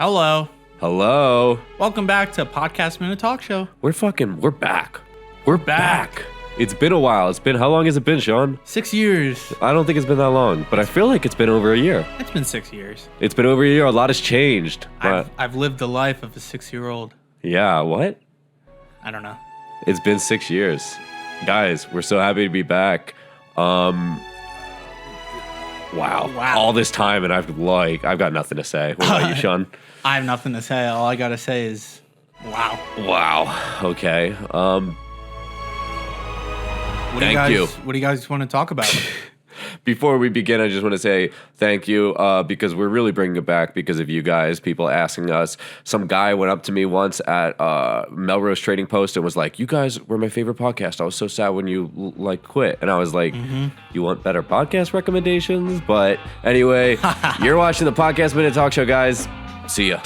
Hello. Hello. Welcome back to Podcast Minute Talk Show. We're back. We're back. It's been a while. How long has it been, Sean? 6 years. I don't think it's been that long, but I feel like it's been over a year. It's been 6 years. It's been over a year. A lot has changed. I've lived the life of a 6-year-old. Yeah, what? I don't know. It's been 6 years. Guys, we're so happy to be back. Wow. All this time and I've got nothing to say. What about you, Sean? I have nothing to say. All I gotta say is wow. Wow. Okay. Thank you. What do you guys want to talk about? Before we begin, I just want to say thank you because we're really bringing it back because of you guys, people asking us. Some guy went up to me once at Melrose Trading Post and was like, "You guys were my favorite podcast. I was so sad when you quit." And I was like, "You want better podcast recommendations?" But anyway, you're watching the Podcast Minute Talk Show, guys. See ya.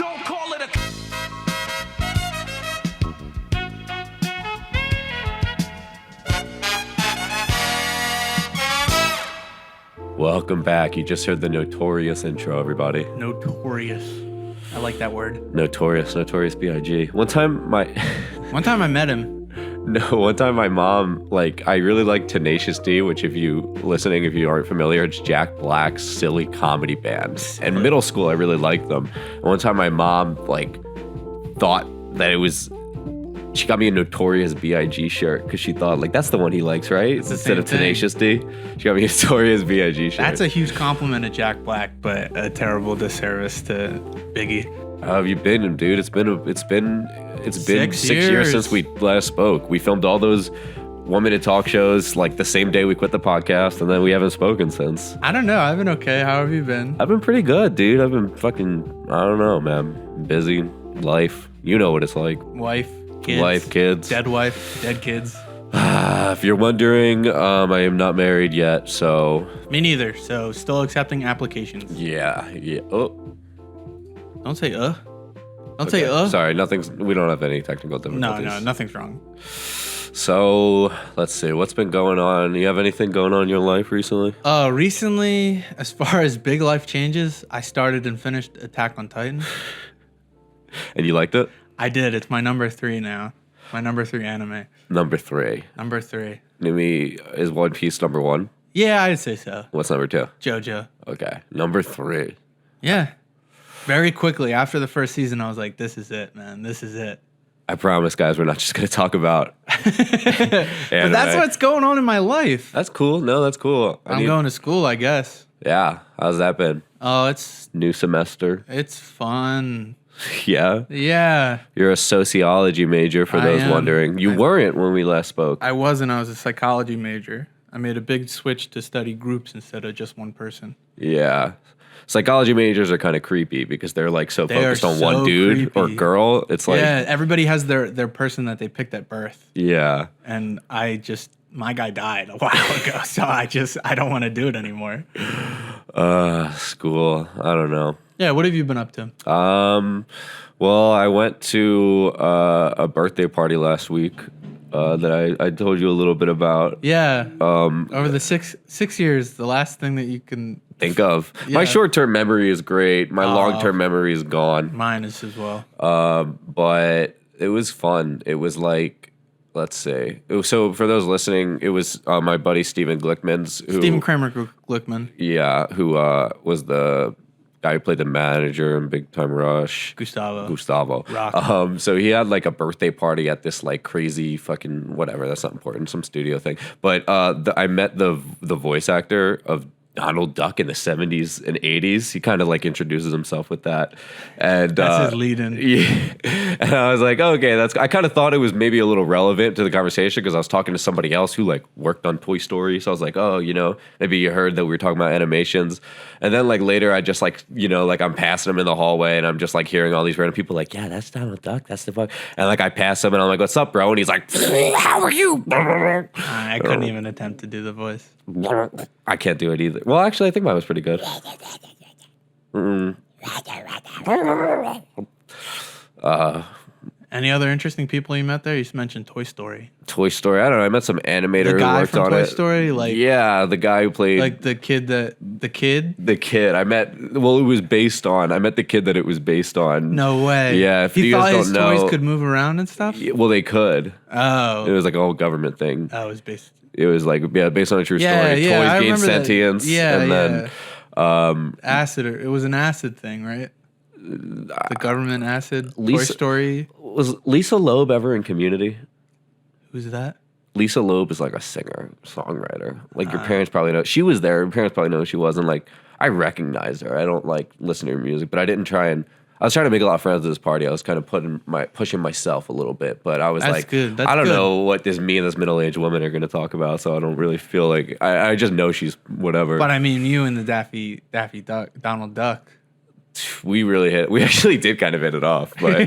Welcome back. You just heard the notorious intro, everybody. Notorious. I like that word. Notorious B.I.G. One time I met him. No, one time my mom, I really like Tenacious D, which if you aren't familiar, it's Jack Black's silly comedy band. In middle school, I really liked them. And one time my mom, thought that it was... She got me a Notorious B.I.G. shirt because she thought, that's the one he likes, right? Instead of Tenacious D. She got me a Notorious B.I.G. shirt. That's a huge compliment to Jack Black, but a terrible disservice to Biggie. How have you been, dude? It's been 6 years since we last spoke. We filmed all those 1 minute talk shows the same day we quit the podcast, and then we haven't spoken since. I don't know. I've been okay. How have you been? I've been pretty good, dude. I've been I don't know, man. Busy, life. You know what it's like. Wife, kids. Dead wife, dead kids. If you're wondering, I am not married yet, so... Me neither, so still accepting applications. Yeah. Oh. Don't say Don't say Sorry, we don't have any technical difficulties. No, nothing's wrong. So, let's see, what's been going on? You have anything going on in your life recently? Recently, as far as big life changes, I started and finished Attack on Titan. And you liked it? I did. It's my number 3 now. My number 3 anime. Number 3. Maybe is One Piece number 1? Yeah, I'd say so. What's number 2? JoJo. Okay. Number 3. Yeah. Very quickly, after the first season, I was like, this is it, man. This is it. I promise, guys, we're not just going to talk about But that's what's going on in my life. That's cool. No, that's cool. I'm going to school, I guess. Yeah. How's that been? Oh, it's... New semester. It's fun. Yeah? Yeah. You're a sociology major, for those wondering. You weren't when we last spoke. I wasn't. I was a psychology major. I made a big switch to study groups instead of just one person. Yeah. Psychology majors are kind of creepy because they're so focused on one dude or girl. It's yeah, everybody has their person that they picked at birth. Yeah. And my guy died a while ago, so I don't want to do it anymore. School. I don't know. Yeah, what have you been up to? Well, I went to a birthday party last week that I told you a little bit about. Yeah. Over the six years, the last thing that you can think of. Yeah. My short-term memory is great. My long-term memory is gone. Mine is as well. But it was fun. It was let's see. So for those listening, it was my buddy Steven Kramer Glickman. Yeah, who was the guy who played the manager in Big Time Rush. Gustavo. Rock. So he had a birthday party at this crazy fucking whatever. That's not important. Some studio thing. But I met the voice actor of Donald Duck in the 70s and 80s. He kind of introduces himself with that. And that's his lead-in. Yeah. And I was like, okay, I kind of thought it was maybe a little relevant to the conversation because I was talking to somebody else who worked on Toy Story. So I was like, oh, maybe you heard that we were talking about animations. And then later I just I'm passing him in the hallway and I'm just hearing all these random people yeah, that's Donald Duck. That's the fuck. And I pass him and I'm like, what's up, bro? And he's like, how are you? I couldn't even attempt to do the voice. I can't do it either. Well, actually, I think mine was pretty good. Any other interesting people you met there? You just mentioned Toy Story. Toy Story. I don't know. I met some animator The guy who worked from on Toy it. Story, Yeah, the guy who played like the kid. the kid. I met. Well, it was based on. I met the kid that it was based on. No way. Yeah, if he you thought guys his don't know, toys could move around and stuff. well, they could. Oh, It was like a whole government thing. it was based. It was like based on a true Yeah, story. yeah, I Toys gained remember that. sentience, Yeah, and then acid. It was an acid thing, right? The government acid. Toy Lisa- Story. was Lisa Loeb ever in Community? Who's that? Lisa Loeb is like a singer, songwriter. Like your parents probably know. She was there. Your parents probably know who she was. And like I recognized her. I don't like listen to her music, but I didn't try and. I was trying to make a lot of friends at this party. I was kind of pushing myself a little bit, but I was That's like, good. That's I don't good. know what me and this middle-aged woman are going to talk about, so I don't really feel like I just know she's whatever. But I mean, you and the Daffy Duck, Donald Duck. We actually did kind of hit it off, but I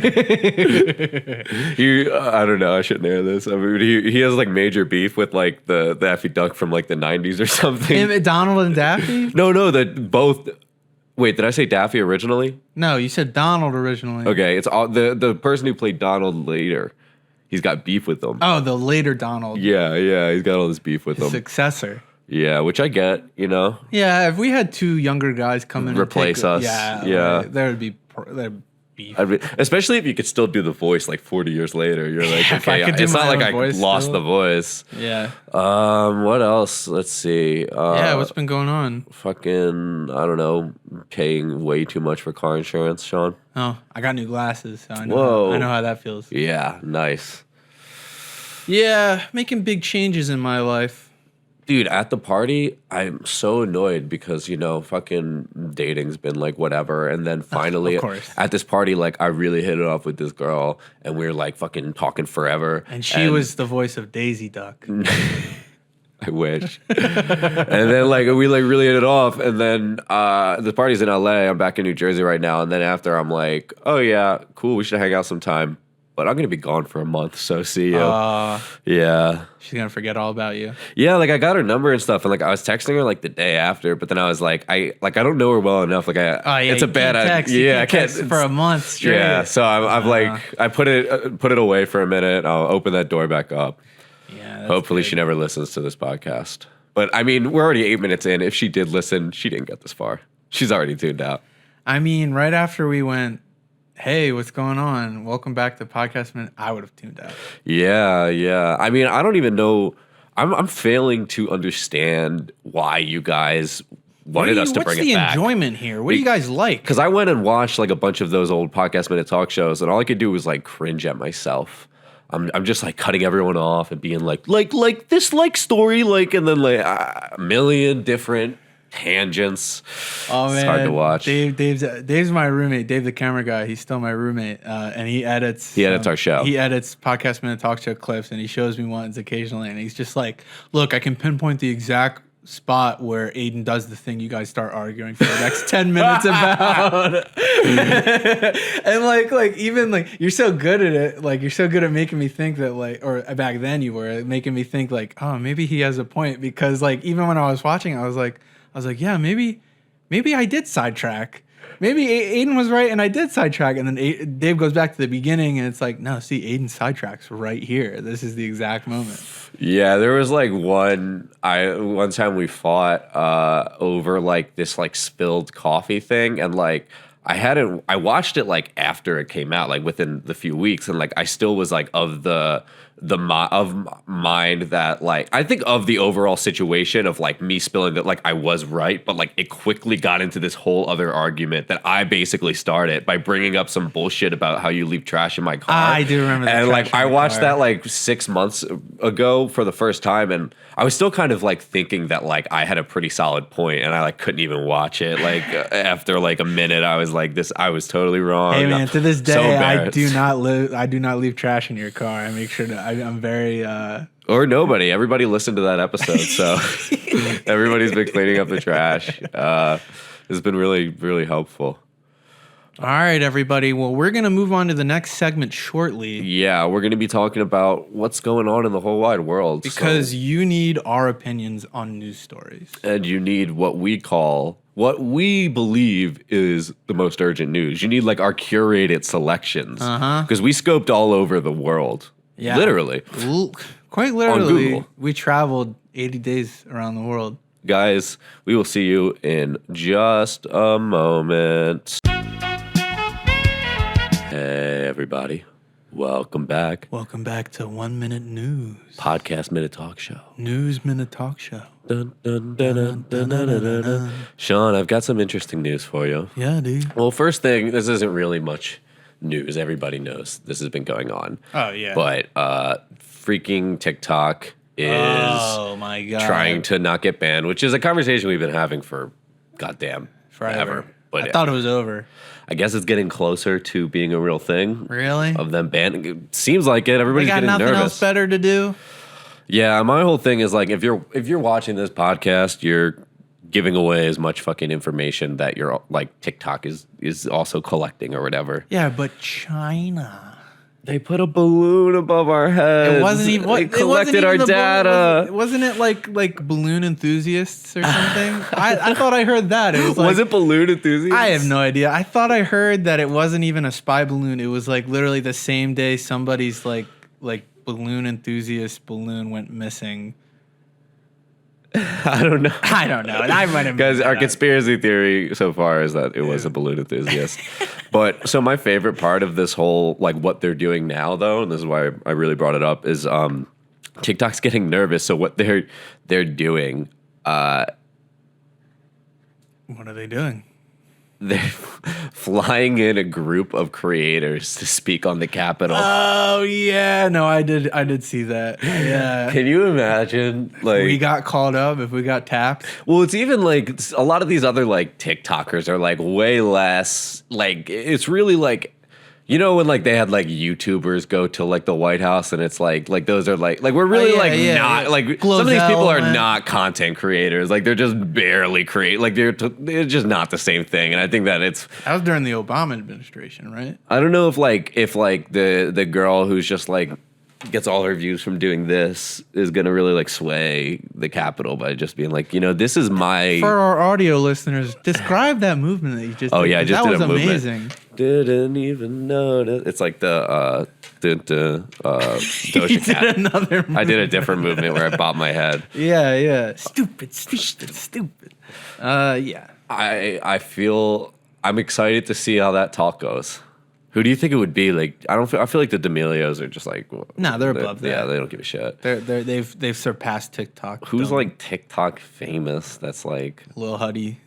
don't know. I shouldn't air this. I mean, he has like major beef with like the Daffy Duck from like the 90s or something. Donald and Daffy? No, that both. Wait, did I say Daffy originally? No, you said Donald originally. Okay, it's all the person who played Donald later. He's got beef with them. Oh, the later Donald. Yeah, he's got all this beef with them. Successor. Yeah, which I get, you know. Yeah, if we had two younger guys come in Replace us. Yeah. like, there'd be beef. Especially if you could still do the voice like 40 years later. You're like, If I okay, could do it's my not like own I voice lost still. the voice. Yeah. What else? Let's see. Yeah, what's been going on? Fucking, I don't know, paying way too much for car insurance, Sean. Oh, I got new glasses, so I Whoa. know how that feels. Yeah, nice. Yeah, making big changes in my life. Dude, at the party, I'm so annoyed because, you know, fucking dating's been like whatever. And then finally Of course. at this party, like I really hit it off with this girl and we were like fucking talking forever. And she was the voice of Daisy Duck. I wish. And then like we like really hit it off. And then the party's in LA. I'm back in New Jersey right now. And then after I'm like, oh yeah, cool. We should hang out sometime. But I'm going to be gone for a month. So see you. Yeah. She's going to forget all about you. Yeah, like I got her number and stuff, and like I was texting her like the day after, but then I was like, I don't know her well enough. Like it's a bad idea. I can't text for a month straight. Yeah, so I'm like I put it away for a minute. I'll open that door back up. Yeah. That's Hopefully, good. she never listens to this podcast. But I mean, we're already 8 minutes in. If she did listen, she didn't get this far. She's already tuned out. I mean, right after we went, hey, what's going on? Welcome back to Podcast Minute. I would have tuned out. Yeah. I mean, I don't even know. I'm failing to understand why you guys wanted us to bring it back. What's the enjoyment here? What do you guys like? Because I went and watched like a bunch of those old Podcast Minute talk shows, and all I could do was like cringe at myself. I'm just like cutting everyone off and being like this like story like, and then like a million different tangents. Oh man, it's hard to watch. Dave's my roommate. Dave, the camera guy. He's still my roommate, and he edits. He edits our show. He edits Podcast Minute talk show clips, and he shows me ones occasionally. And he's just like, "Look, I can pinpoint the exact spot where Aiden does the thing you guys start arguing for the next 10 minutes about." And like even like you're so good at it, like you're so good at making me think that like, or back then you were making me think like, oh, maybe he has a point, because like even when I was watching, I was like, yeah, maybe I did sidetrack. Maybe Aiden was right and I did sidetrack. And then Dave goes back to the beginning and it's like, no, see, Aiden sidetracks right here. This is the exact moment. Yeah, there was like one time we fought over like this like spilled coffee thing, and like I watched it like after it came out, like within the few weeks, and like I still was like of mind that like I think of the overall situation of like me spilling that like I was right, but like it quickly got into this whole other argument that I basically started by bringing up some bullshit about how you leave trash in my car. I do remember that. And like I watched that like 6 months ago for the first time, and I was still kind of like thinking that like I had a pretty solid point, and I like couldn't even watch it. Like after like a minute, I was like, I was totally wrong. Hey man, to this So day, embarrassed. I do not leave trash in your car. I make sure that I'm very Or nobody. Everybody listened to that episode, so everybody's been cleaning up the trash. It's been really, really helpful. All right, everybody. Well, we're going to move on to the next segment shortly. Yeah, we're going to be talking about what's going on in the whole wide world. Because you need our opinions on news stories. And you need what we believe is the most urgent news. You need like our curated selections. Because we scoped all over the world. Yeah. Literally. Quite literally. On Google. We traveled 80 days around the world. Guys, we will see you in just a moment. Hey, everybody. Welcome back. Welcome back to 1 Minute News. Podcast Minute Talk Show. News Minute Talk Show. Dun, dun, dun, dun, dun, dun, dun, dun. Sean, I've got some interesting news for you. Yeah, dude. Well, first thing, this isn't really much news. Everybody knows this has been going on. Oh, yeah. But freaking TikTok is my God. trying to not get banned, which is a conversation we've been having for goddamn forever. But I thought it was over. I guess it's getting closer to being a real thing. Really? Of them banning. It seems like it. Everybody's getting nervous. They got nothing else better to do? Yeah, my whole thing is like if you're watching this podcast, you're giving away as much fucking information that you're like TikTok is also collecting or whatever. Yeah, but China. They put a balloon above our heads. It wasn't even. They collected our data. Wasn't it like balloon enthusiasts or something? I thought I heard that. It was like, was it balloon enthusiasts? I have no idea. I thought I heard that it wasn't even a spy balloon. It was like literally the same day somebody's like balloon enthusiast balloon went missing. I don't know. I might have. Guys, our conspiracy theory so far is that it was a balloon enthusiast. But so my favorite part of this whole like what they're doing now, though, and this is why I really brought it up, is TikTok's getting nervous. So what they're doing, what are they doing? They're flying in a group of creators to speak on the Capitol. Oh yeah, no, I did see that. Yeah. Can you imagine? Like, we got called up if we got tapped. Well, it's even like a lot of these other like TikTokers are like way less. Like, it's really like, you know, when like they had like YouTubers go to like the White House and it's like those are like we're really not like some of these people are not content creators. Like they're just barely like they're just not the same thing. And I think that that was during the Obama administration, right? I don't know if the girl who's just like gets all her views from doing this is gonna really like sway the Capitol by just being like, you know, this is my. For our audio listeners, describe that movement that you just. Oh did, yeah, I just did a movement. That was amazing. Didn't even notice. It's like the Doja Cat. Did another movement. I did a different movement where I bopped my head. Yeah. Stupid. Yeah. I feel I'm excited to see how that talk goes. Who do you think it would be? Like, I feel like the D'Amelios are just like. No, they're above that. Yeah, they don't give a shit. They've surpassed TikTok. Who's like TikTok famous? That's like Lil Huddy.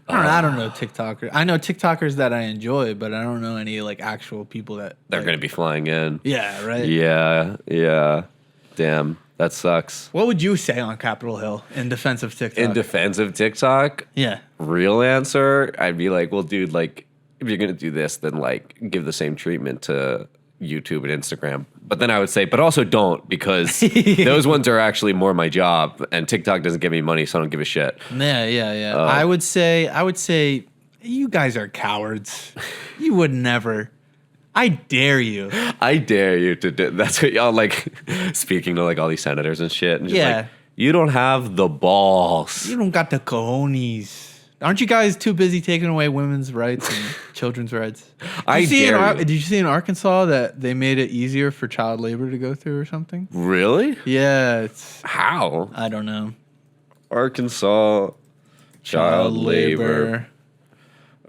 I don't know TikTokers. I know TikTokers that I enjoy, but I don't know any like actual people that they're going to be flying in. Yeah, right. Yeah. Damn, that sucks. What would you say on Capitol Hill in defense of TikTok? In defense of TikTok? Yeah. Real answer, I'd be like, well, dude, like if you're going to do this, then like give the same treatment to YouTube and Instagram. But then I would say, but also don't, because those ones are actually more my job, and TikTok doesn't give me money, so I don't give a shit. Yeah. I would say you guys are cowards. You would never. I dare you. I dare you to do. That's what y'all like speaking to like all these senators and shit. And just like, you don't have the balls. You don't got the cojones. Aren't you guys too busy taking away women's rights and children's rights? Did you see in Arkansas that they made it easier for child labor to go through or something? Really? Yeah. How? I don't know. Arkansas child labor.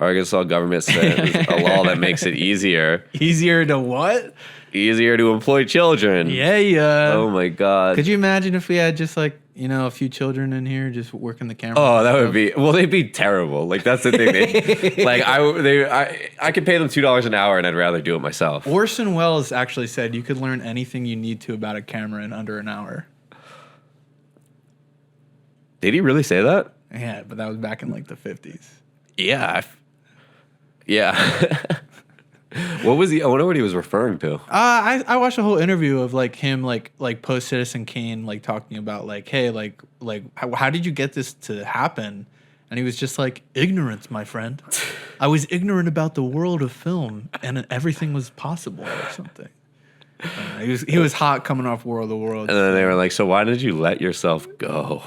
Arkansas government says a law that makes it easier. Easier to what? Easier to employ children. Yeah. Oh my God. Could you imagine if we had just like, you know, a few children in here just working the camera? Oh, that would be, well, they'd be terrible. Like that's the thing. I could pay them $2 an hour and I'd rather do it myself. Orson Welles actually said you could learn anything you need to about a camera in under an hour. Did he really say that? Yeah, but that was back in like the 50s. Yeah. What was he? I wonder what he was referring to. I watched a whole interview of like him like post Citizen Kane like talking about like, hey, like how did you get this to happen? And he was just like, ignorance, my friend. I was ignorant about the world of film, and everything was possible or something. He was hot coming off World of Worlds. And then they were like, so why did you let yourself go?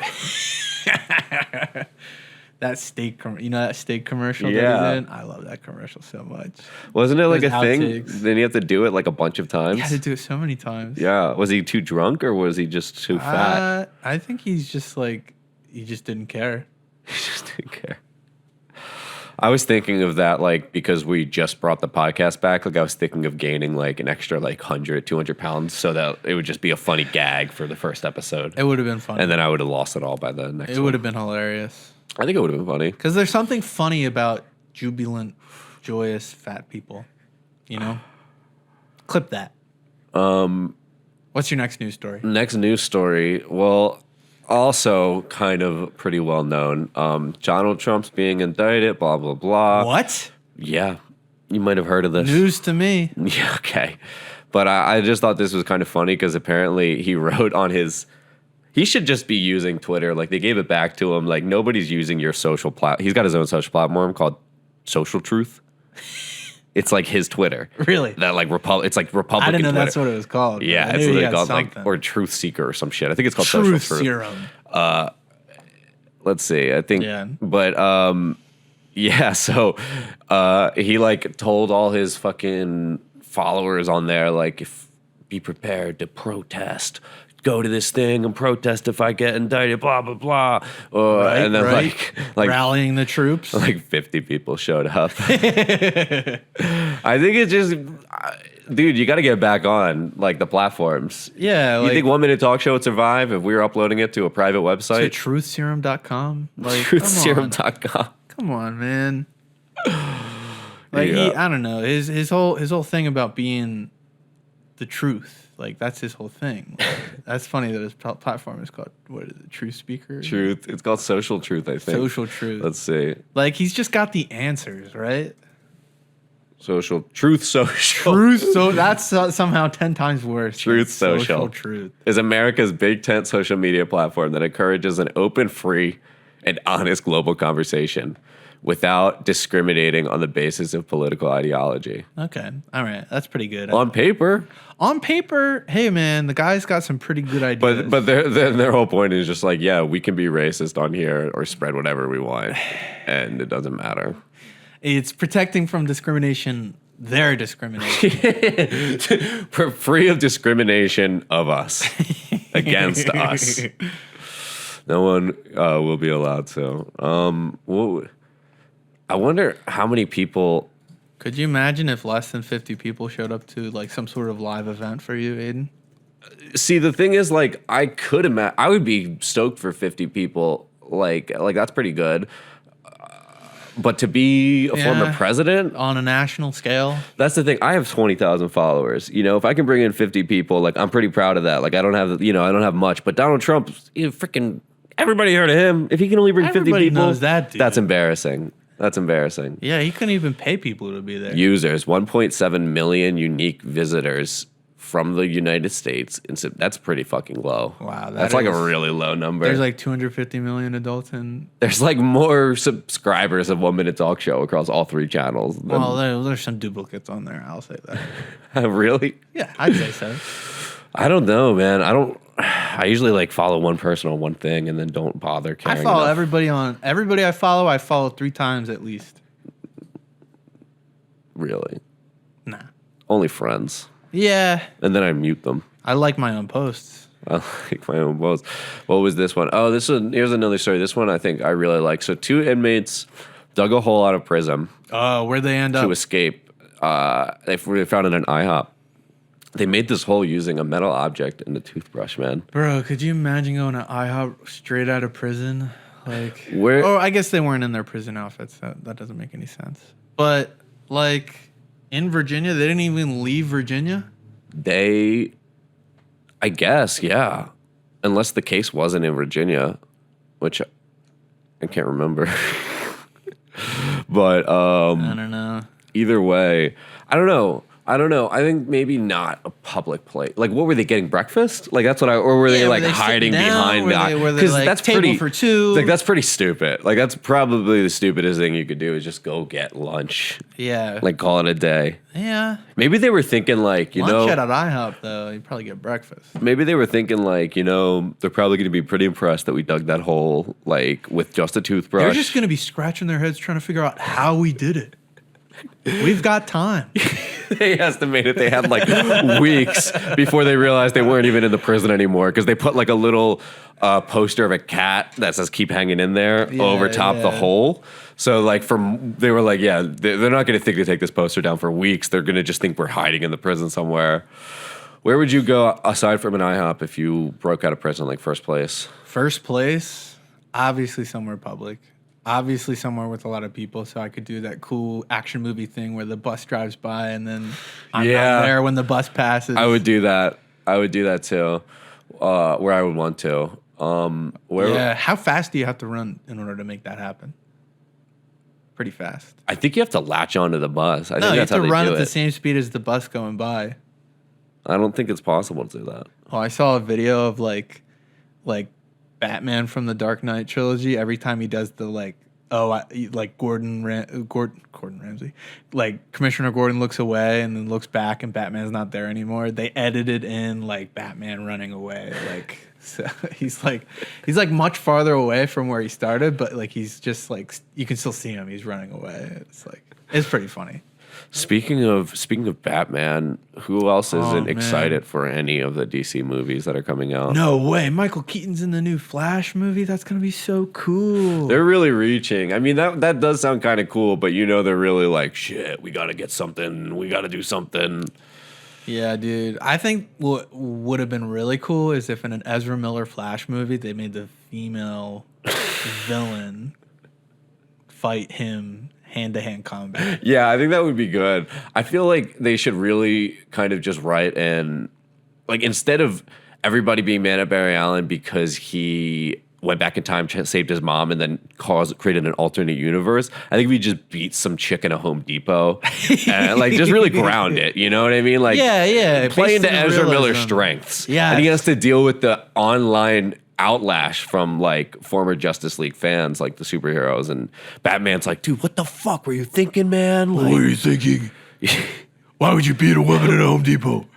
That steak, that steak commercial that he did? I love that commercial so much. Wasn't it like a thing? Outtakes. Then you have to do it like a bunch of times? He had to do it so many times. Yeah. Was he too drunk or was he just too fat? I think he's just like, he just didn't care. He just didn't care. I was thinking of that, like, because we just brought the podcast back. Like, I was thinking of gaining like an extra like 100, 200 pounds so that it would just be a funny gag for the first episode. It would have been funny. And then I would have lost it all by the next one. It would have been hilarious. I think it would have been funny. Because there's something funny about jubilant, joyous, fat people. You know? Clip that. What's your next news story? Next news story. Well, also kind of pretty well known. Donald Trump's being indicted, blah, blah, blah. What? Yeah. You might have heard of this. News to me. Yeah, okay. But I just thought this was kind of funny because apparently he wrote on his... He should just be using Twitter. Like, they gave it back to him. Like, nobody's using your social platform. He's got his own social platform called Social Truth. It's like his Twitter. Really? That like it's like Republican I didn't know Twitter. That's what it was called. Yeah, it's literally called like or Truth Seeker or some shit. I think it's called Truth Social Truth. Serum. Let's see. I think but yeah, so he like told all his fucking followers on there like if be prepared to protest. Go to this thing and protest if I get indicted, blah, blah, blah. And then like rallying the troops. Like 50 people showed up. I think it's just, dude, you got to get back on like the platforms. Yeah. You think 1 Minute Talk Show would survive if we were uploading it to a private website? To truthserum.com? Like, truthserum.com. Come on, man. Like I don't know. His whole thing about being the truth. Like, that's his whole thing. Like, that's funny that his platform is called, what is it, Truth Speaker? Truth. It's called Social Truth, I think. Social Truth. Let's see. Like, he's just got the answers, right? Social. Truth Social. Truth. So that's somehow 10 times worse. Truth Social. Truth is America's big tent social media platform that encourages an open, free, and honest global conversation without discriminating on the basis of political ideology. Okay. All right. That's pretty good. On paper. On paper, hey, man, the guy's got some pretty good ideas. But their whole point is just like, yeah, we can be racist on here or spread whatever we want, and it doesn't matter. It's protecting from discrimination, their discrimination. Free of discrimination of us, against us. No one will be allowed to. I wonder how many people... Could you imagine if less than 50 people showed up to like some sort of live event for you, Aiden? See, the thing is, like, I could imagine... I would be stoked for 50 people. Like that's pretty good. But to be a former president... On a national scale? That's the thing. I have 20,000 followers. You know, if I can bring in 50 people, like, I'm pretty proud of that. Like, I don't have much. But Donald Trump, freaking... Everybody heard of him. If he can only bring 50 people... knows that dude. That's embarrassing. That's embarrassing. Yeah, he couldn't even pay people to be there. Users, 1.7 million unique visitors from the United States. That's pretty fucking low. Wow. That's like a really low number. There's like 250 million adults in... There's like more subscribers of 1 Minute Talk Show across all 3 channels. Well, there's some duplicates on there. I'll say that. Really? Yeah, I'd say so. I don't know, man. I usually like follow one person on one thing and then don't bother caring. I follow everybody I follow 3 times at least. Really? Nah. Only friends. Yeah. And then I mute them. I like my own posts. I like my own posts. What was this one? Oh, here's another story. This one I think I really like. So 2 inmates dug a hole out of prison. Oh, where'd they end up? To escape. They found it in an IHOP. They made this hole using a metal object and a toothbrush, man. Bro, could you imagine going to IHOP straight out of prison? Like, where? Oh, I guess they weren't in their prison outfits. That doesn't make any sense. But like in Virginia, they didn't even leave Virginia. I guess, yeah. Unless the case wasn't in Virginia, which I can't remember. But I don't know. Either way, I don't know. I don't know. I think maybe not a public place. Like, what were they getting breakfast? Like, that's what or were they like hiding behind? Because like, that's table pretty for two. Like, that's pretty stupid. Like, that's probably the stupidest thing you could do is just go get lunch. Yeah. Like, call it a day. Yeah. Maybe they were thinking like, lunch at IHOP though, you probably get breakfast. Maybe they were thinking like, they're probably going to be pretty impressed that we dug that hole like with just a toothbrush. They're just going to be scratching their heads trying to figure out how we did it. We've got time. They estimated they had like weeks before they realized they weren't even in the prison anymore because they put like a little poster of a cat that says "keep hanging in there" over top the hole. So like they were like, yeah, they're not going to think to take this poster down for weeks. They're going to just think we're hiding in the prison somewhere. Where would you go aside from an IHOP if you broke out of prison, like first place? First place, obviously somewhere public. Obviously somewhere with a lot of people, so I could do that cool action movie thing where the bus drives by and then I'm there when the bus passes. I would do that. I would do that too, where I would want to. How fast do you have to run in order to make that happen? Pretty fast. I think you have to latch onto the bus. I think you that's have how to they run do at the it. same speed as the bus going by. I don't think it's possible to do that. Oh, I saw a video of like Batman from the Dark Knight trilogy. Every time he does the Gordon Ramsay, like Commissioner Gordon looks away and then looks back and Batman's not there anymore. They edited in like Batman running away, like so he's like much farther away from where he started, but like he's just like you can still see him. He's running away. It's pretty funny. Speaking of Batman, who else isn't excited for any of the DC movies that are coming out? No way. Michael Keaton's in the new Flash movie. That's going to be so cool. They're really reaching. I mean, that does sound kind of cool, but they're really like, shit, we got to get something. We got to do something. Yeah, dude. I think what would have been really cool is if in an Ezra Miller Flash movie, they made the female villain fight him hand-to-hand combat. Yeah, I think that would be good. I feel like they should really kind of just write in, like, instead of everybody being mad at Barry Allen because he went back in time, saved his mom, and then created an alternate universe, I think we just beat some chick in a Home Depot and, like, just really ground it. You know what I mean? Like, play into Ezra Miller's strengths. Yeah. And he has to deal with the online outlash from like former Justice League fans, like the superheroes, and Batman's like, dude, what the fuck were you thinking, man? Like, what were you thinking? Why would you beat a woman at Home Depot?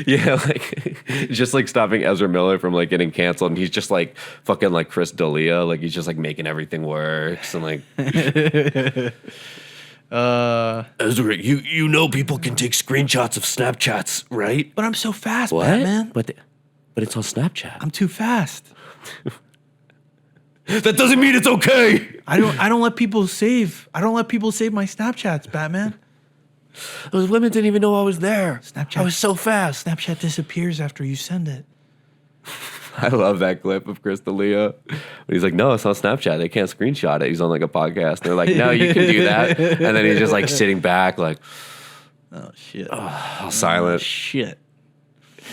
Yeah, like just like stopping Ezra Miller from like getting canceled, and he's just like fucking like Chris D'Elia, like he's just like making everything works and like Ezra, you people can take screenshots of Snapchats, right? But I'm so fast, what? Batman. But it's on Snapchat. I'm too fast. That doesn't mean it's okay. I don't let people save. I don't let people save my Snapchats, Batman. Those women didn't even know I was there. Snapchat. I was so fast. Snapchat disappears after you send it. I love that clip of Chris D'Elia. He's like, no, it's on Snapchat. They can't screenshot it. He's on like a podcast. They're like, no, you can do that. And then he's just like sitting back like, oh, shit. All silent. Shit.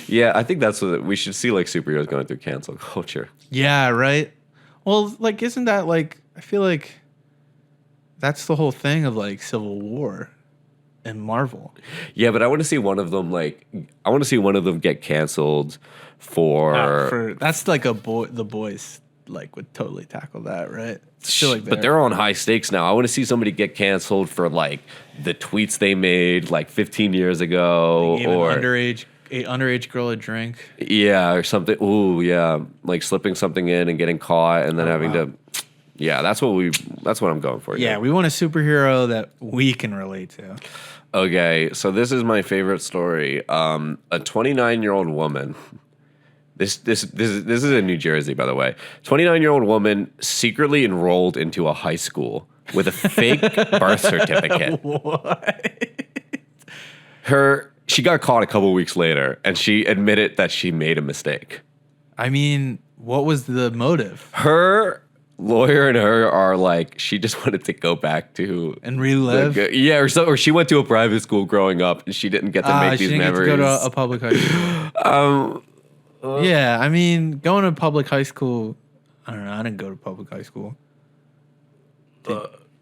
Yeah, I think that's what we should see, like superheroes going through cancel culture. Yeah, right? Well, like, isn't that like, I feel like that's the whole thing of like Civil War and Marvel. Yeah, but I want to see one of them get canceled for that's like the boys like would totally tackle that, right? I feel like but they're on high stakes now. I want to see somebody get canceled for like the tweets they made like 15 years ago, or underage girl a drink. Yeah, or something. Ooh, yeah, like slipping something in and getting caught, and then having to. Yeah, that's what I'm going for. Yeah, we want a superhero that we can relate to. Okay, so this is my favorite story. A 29-year-old woman. This is in New Jersey, by the way. 29-year-old woman secretly enrolled into a high school with a fake birth certificate. What? She got caught a couple weeks later, and she admitted that she made a mistake. I mean, what was the motive? Her lawyer and her are like, she just wanted to go back to and relive. Or she went to a private school growing up, and she didn't get to make these memories. Get to go to a public high school. Yeah, I mean, going to public high school. I don't know. I didn't go to public high school.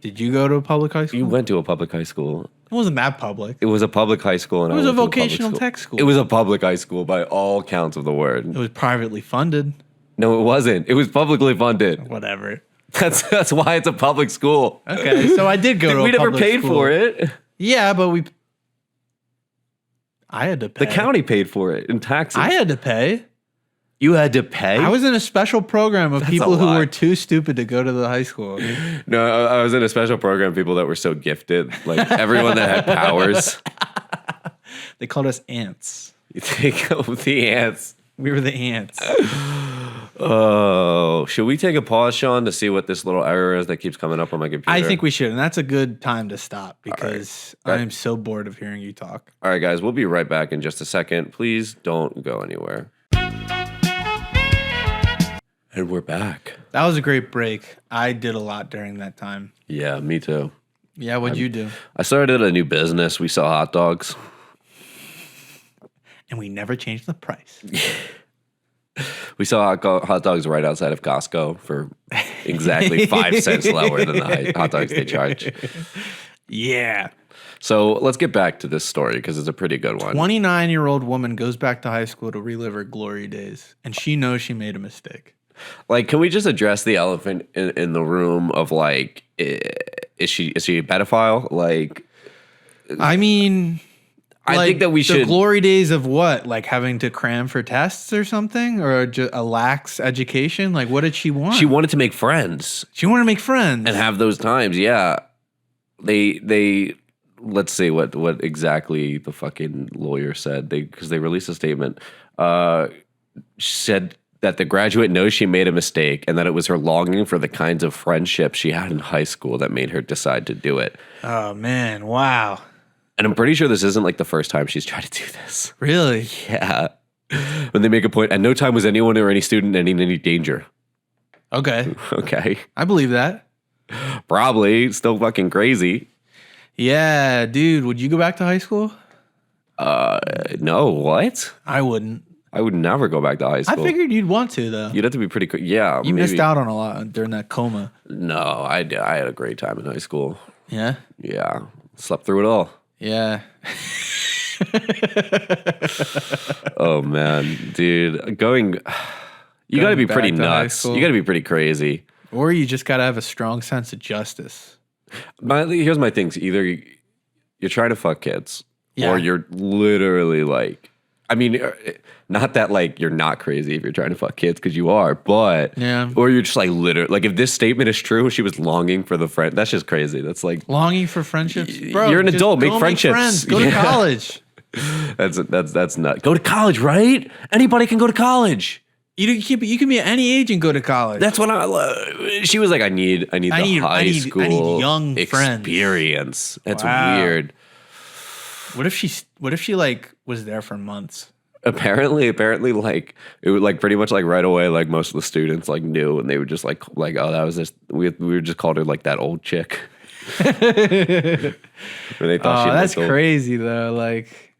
Did you go to a public high school? You went to a public high school. It wasn't that public. It was a public high school. And It was I a went to public vocational tech school. It was a public high school by all counts of the word. It was privately funded. No, it wasn't. It was publicly funded. Whatever. That's why it's a public school. Okay, so I did go to a We never public paid school. for it. Yeah, but I had to pay. The county paid for it in taxes. I had to pay. You had to pay? I was in a special program of That's people a who lot. were too stupid to go to the high school. No, I was in a special program of people that were so gifted. Like everyone that had powers. They called us ants. You think of the ants. We were the ants. Oh, should we take a pause, Sean, to see what this little error is that keeps coming up on my computer? I think we should, and that's a good time to stop because Right. I am so bored of hearing you talk. All right, guys, we'll be right back in just a second. Please don't go anywhere. And we're back. That was a great break. I did a lot during that time. Yeah, me too. Yeah, what'd you do? I started a new business. We sell hot dogs. And we never changed the price. We sell hot dogs right outside of Costco for exactly 5 cents lower than the hot dogs they charge. Yeah. So let's get back to this story because it's a pretty good one. 29-year-old woman goes back to high school to relive her glory days, and she knows she made a mistake. Like, can we just address the elephant in the room of like, is she a pedophile? Like, I mean, I think that we the should. glory days of what? Like having to cram for tests or something, or a lax education? Like, what did she want? She wanted to make friends She wanted to make friends and have those times. Yeah, they. Let's see what exactly the fucking lawyer said. Because they released a statement. She said that the graduate knows she made a mistake and that it was her longing for the kinds of friendships she had in high school that made her decide to do it. Oh man! Wow. And I'm pretty sure this isn't like the first time she's tried to do this. Really? Yeah. When they make a point, at no time was anyone or any student in any danger. Okay. Okay. I believe that. Probably. Still fucking crazy. Yeah, dude. Would you go back to high school? No, what? I wouldn't. I would never go back to high I school. figured you'd want to though. You'd have to be pretty quick. Yeah. You maybe. missed out on a lot during that coma. No, I had a great time in high school. Yeah. Yeah. Slept through it all. Yeah. Oh, man. Dude, going. You got to be back pretty to high nuts. school. You got to be pretty crazy. Or you just got to have a strong sense of justice. Here's my things. Either you're trying to fuck kids, Yeah. or you're literally like, I mean, not that like you're not crazy if you're trying to fuck kids because you are, but Yeah. or you're just like literally like if this statement is true, she was longing for the friend. That's just crazy. That's like Longing for friendships. Bro, you're an just adult. Make go friendships. friends. Go to Yeah. college. that's not. Go to college, right? Anybody can go to college. You can be at any age and go to college. That's what she was like. I need the high school young friends. experience. That's Wow. weird. What if she like was there for months? Apparently, like it would like pretty much like right away, like most of the students like knew, and they would just like oh that was just we were just called her like that old chick. When they thought she That's looked old. crazy though. Like,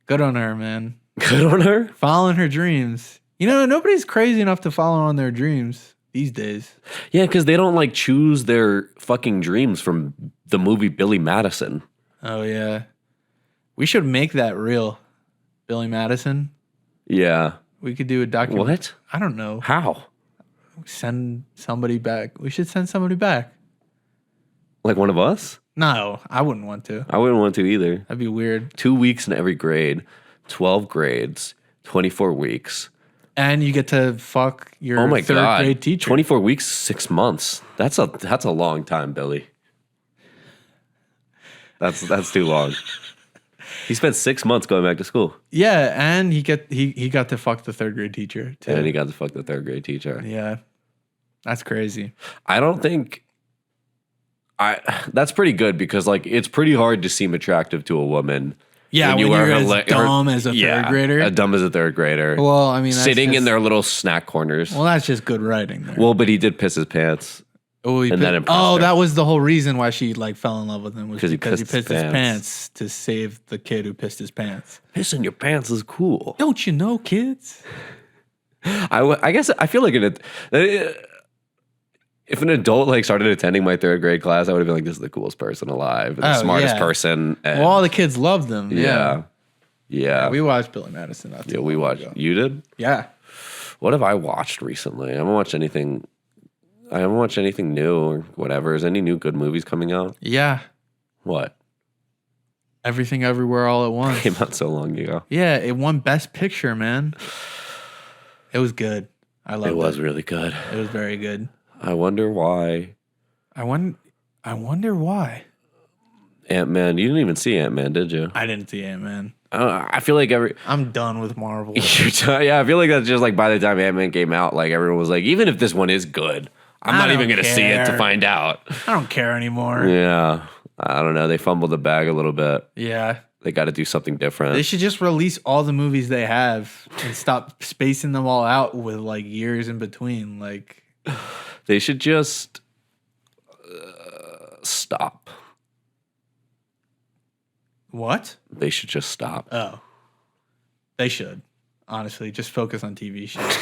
good on her, man. Good on her. Following her dreams. You know, nobody's crazy enough to follow on their dreams these days. Yeah, because they don't like choose their fucking dreams from the movie Billy Madison. Oh yeah, we should make that real. Billy Madison. Yeah. We could do a document. What? I don't know. How? Send somebody back. We should send somebody back. Like one of us? No, I wouldn't want to. I wouldn't want to either. That'd be weird. 2 weeks in every grade, 12 grades, 24 weeks. And you get to fuck your Oh my third god! grade teacher. 24 weeks, 6 months. That's a long time, Billy. That's too long. He spent 6 months going back to school, Yeah, and he got to fuck the third grade teacher too. and he got to fuck the third grade teacher. Yeah, that's crazy. I don't think that's pretty good because like it's pretty hard to seem attractive to a woman. Yeah, when you're as dumb as a third grader. As dumb as a third grader. Well, I mean, that's sitting in just- their little snack corners. Well, that's just good writing there. Well, but he did piss his pants. And that impressed her. that was the whole reason why she like fell in love with him was 'Cause he because he pissed pissed his his pants to save the kid who pissed his pants. Pissing your pants is cool. Don't you know, kids? I guess I feel like if an adult like started attending my third grade class, I would have been like, this is the coolest person alive, and the smartest person. And well, all the kids loved them. Yeah. We watched Billy Madison. We watched. Ago. You did? Yeah. What have I watched recently? I haven't watched anything new or whatever. Is any new good movies coming out? Yeah. What? Everything Everywhere All at Once. Came out so long ago. Yeah, it won Best Picture, man. It was good. I loved it. It was really good. It was very good. I wonder why. I wonder why. Ant-Man. You didn't even see Ant-Man, did you? I didn't see Ant-Man. I feel like I'm done with Marvel. Yeah, I feel like that's just like by the time Ant-Man came out, like everyone was like, even if this one is good, I'm not even going to see it to find out. I don't care anymore. Yeah. I don't know. They fumbled the bag a little bit. Yeah. They got to do something different. They should just release all the movies they have and stop spacing them all out with like years in between. Like, they should just stop. What? They should just stop. Oh. They should. Honestly, just focus on TV shows.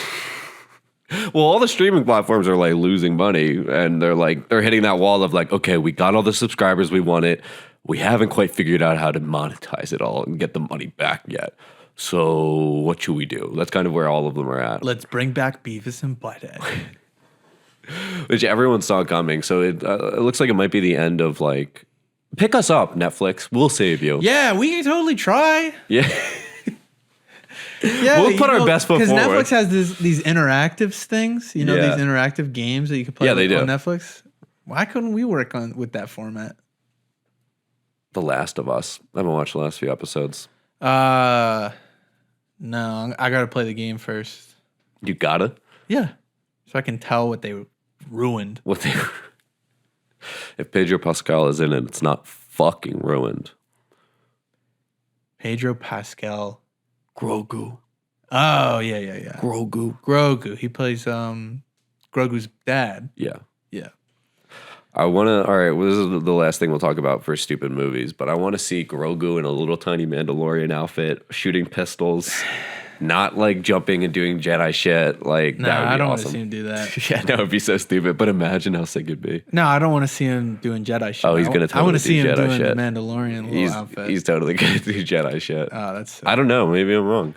Well, all the streaming platforms are like losing money, and they're hitting that wall of like, okay, we got all the subscribers we wanted. We haven't quite figured out how to monetize it all and get the money back yet. So what should we do? That's kind of where all of them are at. Let's bring back Beavis and Butthead. Which everyone saw coming. So it looks like it might be the end of like, pick us up, Netflix. We'll save you. Yeah, we can totally try. Yeah. Yeah, we'll put our best foot forward. Because Netflix has these interactive things, these interactive games that you can play on Netflix. Why couldn't we work with that format? The Last of Us. I haven't watched the last few episodes. No, I gotta play the game first. You gotta? Yeah, so I can tell what they ruined. If Pedro Pascal is in it, it's not fucking ruined. Pedro Pascal. Grogu. Oh, yeah. Grogu. He plays Grogu's dad. Yeah. Yeah. I want to, all right, well, this is the last thing we'll talk about for stupid movies, but I want to see Grogu in a little tiny Mandalorian outfit, shooting pistols, not like jumping and doing Jedi shit. Like, no, that would be I don't awesome. want to see him do that. Yeah, that would be so stupid, but imagine how sick it'd be. No, I don't want to see him doing Jedi shit. Oh, he's going to totally I want to see him Jedi doing shit. the Mandalorian little outfit. He's totally going to do Jedi shit. Oh, that's sick. I don't know. Maybe I'm wrong.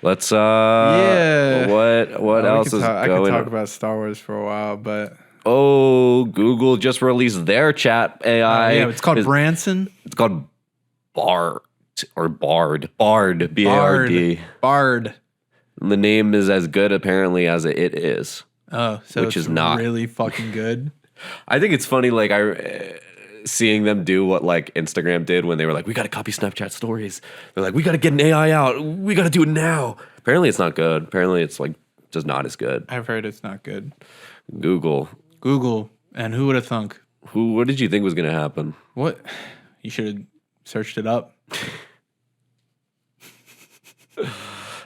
Let's, yeah. What else is going on? I could talk about Star Wars for a while, but... Oh, Google just released their chat AI. Yeah, it's called Branson. It's called Bard or Bard. Bard. B-A-R-D. Bard. And the name is as good apparently as it is. Oh, so which is not really fucking good. I think it's funny, like seeing them do what like Instagram did when they were like, we got to copy Snapchat stories. They're like, we got to get an AI out. We got to do it now. Apparently, it's not good. Apparently, it's like just not as good. I've heard it's not good. Google, and who would have thunk? What did you think was going to happen? What? You should have searched it up.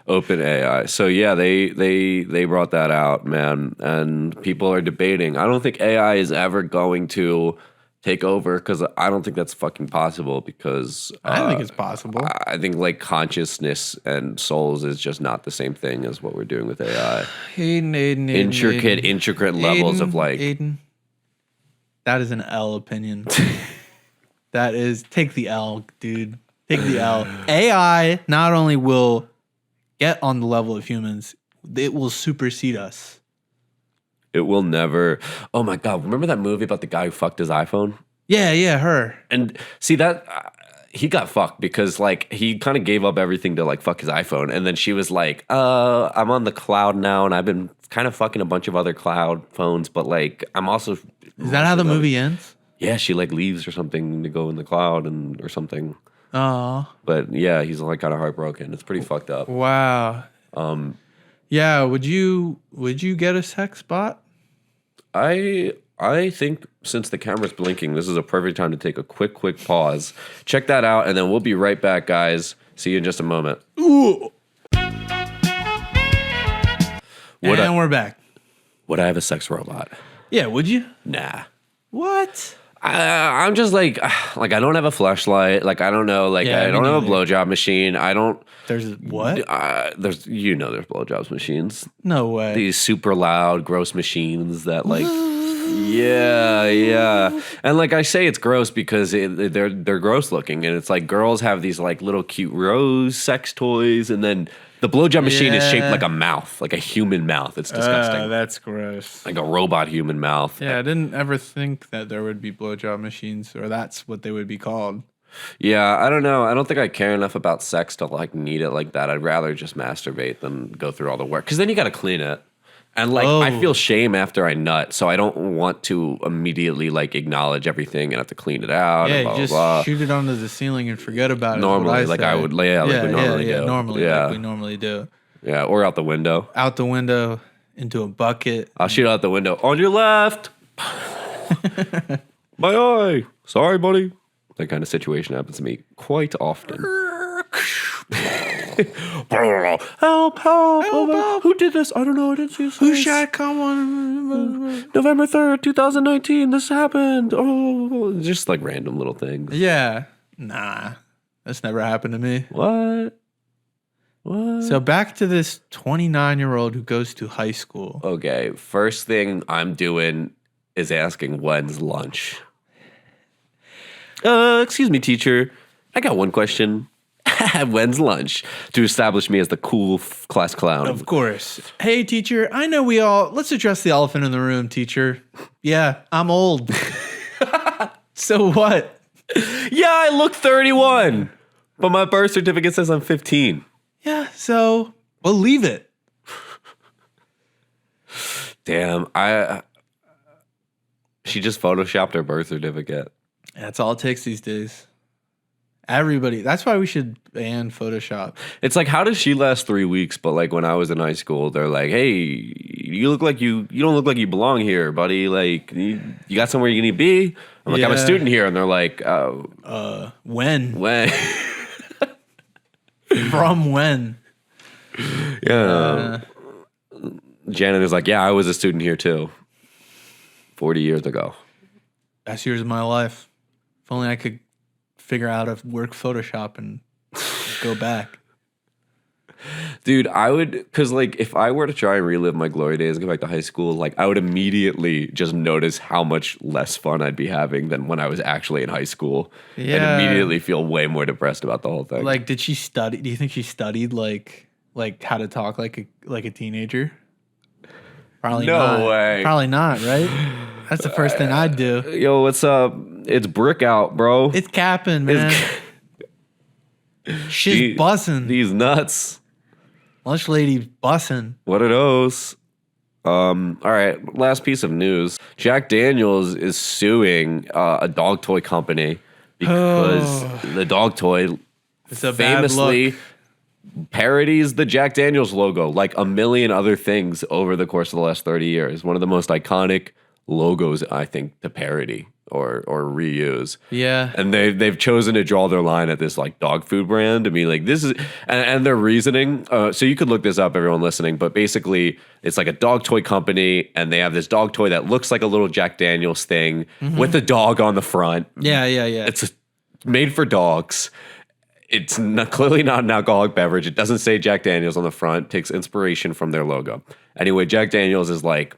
Open AI. So yeah, they brought that out, man, and people are debating. I don't think AI is ever going to take over because I don't think that's fucking possible. Because I think it's possible. I think like consciousness and souls is just not the same thing as what we're doing with AI. Intricate levels of like. Aiden. That is an L opinion. That is take the L, dude. Take the L. AI not only will get on the level of humans, it will supersede us. It will never. Oh my God. Remember that movie about the guy who fucked his iPhone? Yeah, her. And see that he got fucked because like he kind of gave up everything to like fuck his iPhone. And then she was like, I'm on the cloud now and I've been kind of fucking a bunch of other cloud phones, but like I'm also. Is that how the movie ends? Yeah, she like leaves or something to go in the cloud or something. Oh. But yeah, he's like kind of heartbroken. It's pretty fucked up. Wow. Yeah, would you get a sex bot? I think since the camera's blinking, this is a perfect time to take a quick pause. Check that out, and then we'll be right back, guys. See you in just a moment. Ooh. We're back. Would I have a sex robot? Yeah, would you? Nah. What? I'm just like I don't have a fleshlight. Like I don't know. Like I don't have a blowjob machine. I don't. There's what? There's blowjobs machines. No way. These super loud, gross machines that like Yeah. And like I say, it's gross because they're gross looking, and it's like girls have these like little cute rose sex toys, and then the blowjob machine is shaped like a mouth, like a human mouth. It's disgusting. That's gross. Like a robot human mouth. Yeah, I didn't ever think that there would be blowjob machines, or that's what they would be called. Yeah, I don't know. I don't think I care enough about sex to like need it like that. I'd rather just masturbate than go through all the work, because then you got to clean it. And like I feel shame after I nut, so I don't want to immediately like acknowledge everything and have to clean it out. Yeah, and blah, you just blah, blah. shoot it onto the ceiling and forget about it. Normally, like I would, like we normally do. Normally, like we normally do. Yeah, or out the window. Out the window into a bucket. I'll shoot out the window. On your left. My eye. Sorry, buddy. That kind of situation happens to me quite often. Help. Who did this? I don't know. I didn't see this. Who shot? Come on. November 3rd, 2019. This happened. Oh, just like random little things. Yeah. Nah. That's never happened to me. What? So back to this 29-year-old who goes to high school. Okay. First thing I'm doing is asking when's lunch. Excuse me, teacher. I got one question. When's lunch? To establish me as the cool class clown. Of course. Hey, teacher, I know let's address the elephant in the room, teacher. Yeah, I'm old. So what? Yeah, I look 31, but my birth certificate says I'm 15. Yeah, so we'll leave it. Damn, she just photoshopped her birth certificate. That's all it takes these days. Everybody. That's why we should ban Photoshop. It's like, how does she last 3 weeks? But like when I was in high school, they're like, "Hey, you look like you don't look like you belong here, buddy. Like you got somewhere you need to be." I'm like, "I'm a student here," and they're like, when? When? From when? Yeah. Janet is like, "Yeah, I was a student here too. 40 years ago." Best years of my life. If only I could figure out how to work Photoshop and go back. Dude, I would, because like if I were to try and relive my glory days and go back to high school, like I would immediately just notice how much less fun I'd be having than when I was actually in high school. Yeah. And immediately feel way more depressed about the whole thing. Like, did she study? Do you think she studied like how to talk like a teenager? Probably not. No way. Probably not, right? That's the first thing I'd do. Yo, what's up? It's brick out, bro. It's capping, man. She's bussing. These nuts. Lunch lady's bussing. What are those? All right, last piece of news. Jack Daniels is suing a dog toy company because the dog toy It's a famously bad look. parodies the Jack Daniels logo like a million other things over the course of the last 30 years. One of the most iconic logos, I think, to parody or reuse. Yeah. And they've chosen to draw their line at this like dog food brand. I mean, like this is, and their reasoning. So you could look this up, everyone listening. But basically, it's like a dog toy company, and they have this dog toy that looks like a little Jack Daniels thing with a dog on the front. Yeah. It's made for dogs. It's clearly not an alcoholic beverage. It doesn't say Jack Daniels on the front. It takes inspiration from their logo. Anyway, Jack Daniels is like,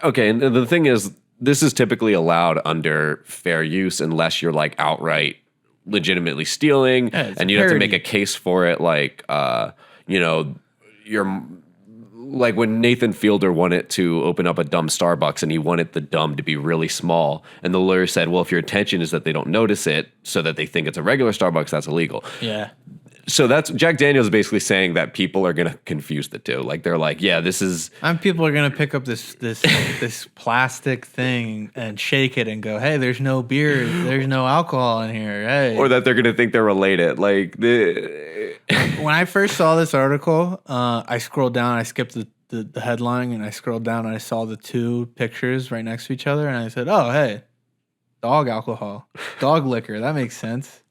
okay, and the thing is, this is typically allowed under fair use unless you're like outright legitimately stealing, and you have to make a case for it. Like, you're like when Nathan Fielder wanted to open up a dumb Starbucks and he wanted the dumb to be really small. And the lawyer said, well, if your intention is that they don't notice it so that they think it's a regular Starbucks, that's illegal. Yeah. So that's Jack Daniels basically saying that people are going to confuse the two. Like they're like, yeah, this is. And people are going to pick up this plastic thing and shake it and go, hey, there's no beer. There's no alcohol in here. Hey. Or that they're going to think they're related. Like when I first saw this article, I scrolled down. I skipped the headline and I scrolled down and I saw the two pictures right next to each other. And I said, oh, hey, dog alcohol, dog liquor. That makes sense.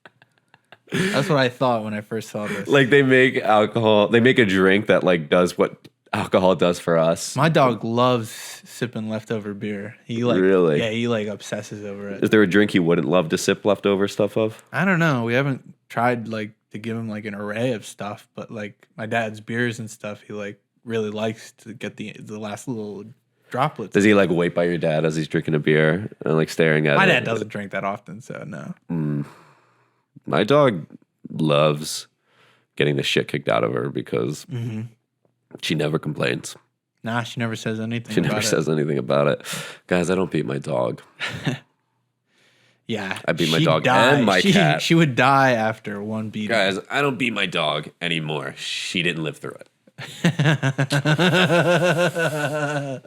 That's what I thought when I first saw this. Like they make alcohol, they make a drink that like does what alcohol does for us. My dog loves sipping leftover beer. He like Really? Yeah, he like obsesses over it. Is there a drink he wouldn't love to sip leftover stuff of? I don't know. We haven't tried like to give him like an array of stuff, but like my dad's beers and stuff, he like really likes to get the last little droplets. Does he like wait by your dad as he's drinking a beer and like staring at My it? dad doesn't drink that often, so no. My dog loves getting the shit kicked out of her because she never complains. Nah, she never says anything. She never says anything about it. Guys, I don't beat my dog. Yeah. I beat my dog and my cat. She would die after one beating. Guys, I don't beat my dog anymore. She didn't live through it.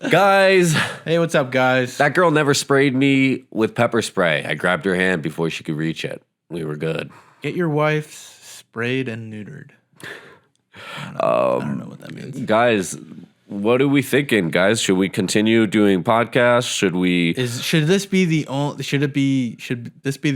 Guys. Hey, what's up, guys? That girl never sprayed me with pepper spray. I grabbed her hand before she could reach it. We were good. Get your wife sprayed and neutered. I don't know what that means. Guys, what are we thinking, guys? Should we continue doing podcasts? Should this be the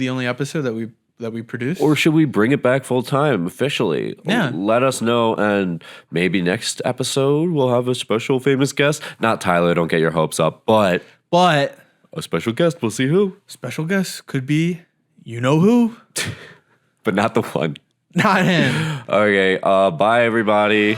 only episode that we produce? Or should we bring it back full time officially? Yeah. Let us know, and maybe next episode we'll have a special famous guest. Not Tyler, don't get your hopes up, but a special guest. We'll see who. Special guest could be you know who, but not the one. Not him. Okay. Bye, everybody.